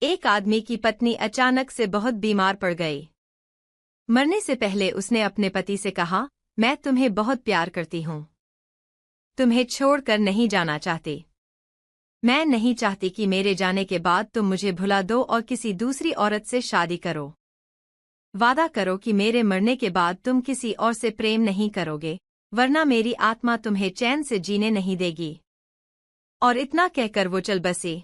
एक आदमी की पत्नी अचानक से बहुत बीमार पड़ गई। मरने से पहले उसने अपने पति से कहा, मैं तुम्हें बहुत प्यार करती हूँ। तुम्हें छोड़कर नहीं जाना चाहती। मैं नहीं चाहती कि मेरे जाने के बाद तुम मुझे भुला दो और किसी दूसरी औरत से शादी करो। वादा करो कि मेरे मरने के बाद तुम किसी और से प्रेम नहीं करोगे, वरना मेरी आत्मा तुम्हें चैन से जीने नहीं देगी। और इतना कहकर वो चल बसी।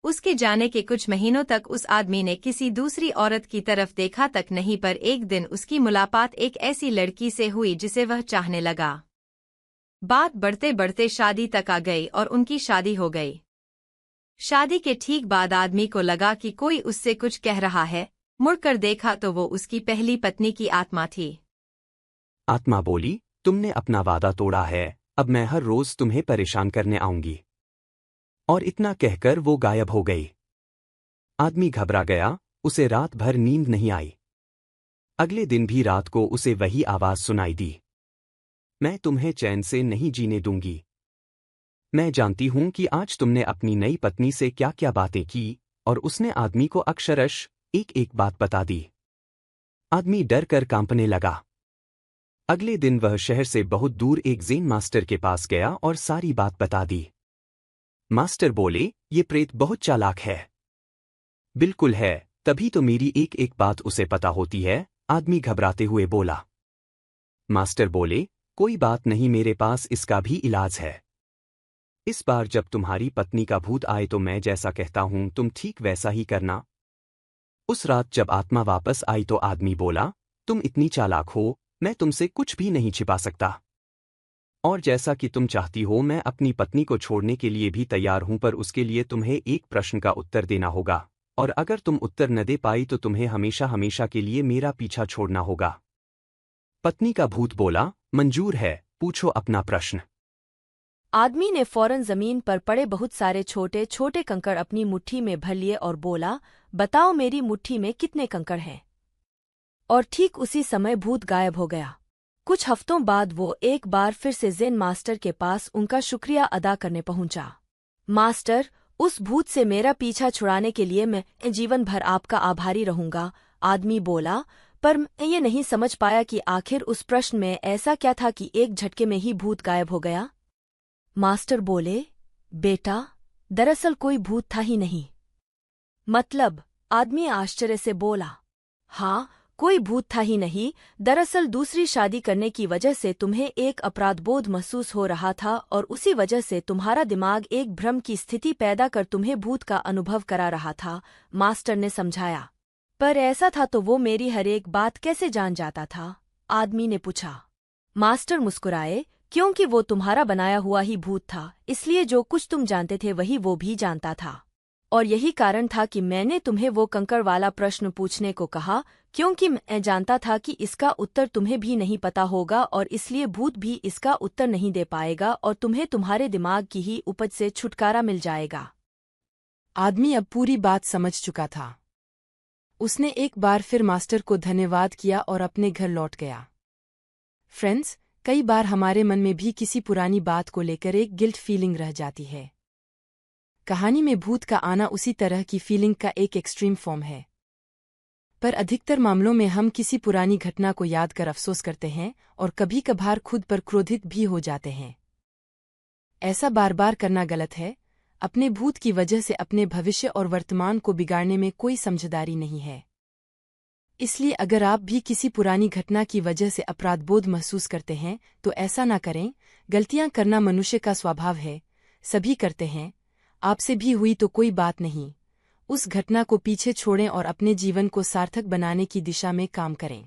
उसके जाने के कुछ महीनों तक उस आदमी ने किसी दूसरी औरत की तरफ देखा तक नहीं, पर एक दिन उसकी मुलाकात एक ऐसी लड़की से हुई जिसे वह चाहने लगा। बात बढ़ते बढ़ते शादी तक आ गई और उनकी शादी हो गई। शादी के ठीक बाद आदमी को लगा कि कोई उससे कुछ कह रहा है। मुड़कर देखा तो वो उसकी पहली पत्नी की आत्मा थी। आत्मा बोली, तुमने अपना वादा तोड़ा है, अब मैं हर रोज तुम्हें परेशान करने आऊंगी। और इतना कहकर वो गायब हो गई। आदमी घबरा गया, उसे रात भर नींद नहीं आई। अगले दिन भी रात को उसे वही आवाज सुनाई दी, मैं तुम्हें चैन से नहीं जीने दूंगी। मैं जानती हूं कि आज तुमने अपनी नई पत्नी से क्या क्या बातें की। और उसने आदमी को अक्षरश एक एक बात बता दी। आदमी डर कर कांपने लगा। अगले दिन वह शहर से बहुत दूर एक ज़ेन मास्टर के पास गया और सारी बात बता दी। मास्टर बोले, ये प्रेत बहुत चालाक है। बिल्कुल है, तभी तो मेरी एक एक बात उसे पता होती है। आदमी घबराते हुए बोला। मास्टर बोले, कोई बात नहीं, मेरे पास इसका भी इलाज है। इस बार जब तुम्हारी पत्नी का भूत आए तो मैं जैसा कहता हूं तुम ठीक वैसा ही करना। उस रात जब आत्मा वापस आई तो आदमी बोला, तुम इतनी चालाक हो, मैं तुमसे कुछ भी नहीं छिपा सकता। और जैसा कि तुम चाहती हो मैं अपनी पत्नी को छोड़ने के लिए भी तैयार हूं, पर उसके लिए तुम्हें एक प्रश्न का उत्तर देना होगा। और अगर तुम उत्तर न दे पाई तो तुम्हें हमेशा हमेशा के लिए मेरा पीछा छोड़ना होगा। पत्नी का भूत बोला, मंजूर है, पूछो अपना प्रश्न। आदमी ने फौरन जमीन पर पड़े बहुत सारे छोटे छोटे कंकड़ अपनी मुट्ठी में भर लिए और बोला, बताओ मेरी मुट्ठी में कितने कंकड़ हैं। और ठीक उसी समय भूत गायब हो गया। कुछ हफ्तों बाद वो एक बार फिर से ज़ेन मास्टर के पास उनका शुक्रिया अदा करने पहुंचा। मास्टर, उस भूत से मेरा पीछा छुड़ाने के लिए मैं जीवन भर आपका आभारी रहूंगा। आदमी बोला, पर मैं ये नहीं समझ पाया कि आखिर उस प्रश्न में ऐसा क्या था कि एक झटके में ही भूत गायब हो गया। मास्टर बोले, बेटा, दरअसल कोई भूत था ही नहीं। मतलब? आदमी आश्चर्य से बोला। हाँ, कोई भूत था ही नहीं। दरअसल दूसरी शादी करने की वजह से तुम्हें एक अपराधबोध महसूस हो रहा था और उसी वजह से तुम्हारा दिमाग एक भ्रम की स्थिति पैदा कर तुम्हें भूत का अनुभव करा रहा था, मास्टर ने समझाया। पर ऐसा था तो वो मेरी हर एक बात कैसे जान जाता था? आदमी ने पूछा। मास्टर मुस्कुराए, क्योंकि वो तुम्हारा बनाया हुआ ही भूत था, इसलिए जो कुछ तुम जानते थे वही वो भी जानता था। और यही कारण था कि मैंने तुम्हें वो कंकड़ वाला प्रश्न पूछने को कहा, क्योंकि मैं जानता था कि इसका उत्तर तुम्हें भी नहीं पता होगा और इसलिए भूत भी इसका उत्तर नहीं दे पाएगा और तुम्हें तुम्हारे दिमाग की ही उपज से छुटकारा मिल जाएगा। आदमी अब पूरी बात समझ चुका था। उसने एक बार फिर मास्टर को धन्यवाद किया और अपने घर लौट गया। फ्रेंड्स, कई बार हमारे मन में भी किसी पुरानी बात को लेकर एक गिल्ट फीलिंग रह जाती है। कहानी में भूत का आना उसी तरह की फीलिंग का एक एक्सट्रीम फॉर्म है। पर अधिकतर मामलों में हम किसी पुरानी घटना को याद कर अफसोस करते हैं और कभी कभार खुद पर क्रोधित भी हो जाते हैं। ऐसा बार बार करना गलत है। अपने भूत की वजह से अपने भविष्य और वर्तमान को बिगाड़ने में कोई समझदारी नहीं है। इसलिए अगर आप भी किसी पुरानी घटना की वजह से अपराधबोध महसूस करते हैं तो ऐसा ना करें। गलतियां करना मनुष्य का स्वभाव है, सभी करते हैं। आपसे भी हुई तो कोई बात नहीं। उस घटना को पीछे छोड़ें और अपने जीवन को सार्थक बनाने की दिशा में काम करें।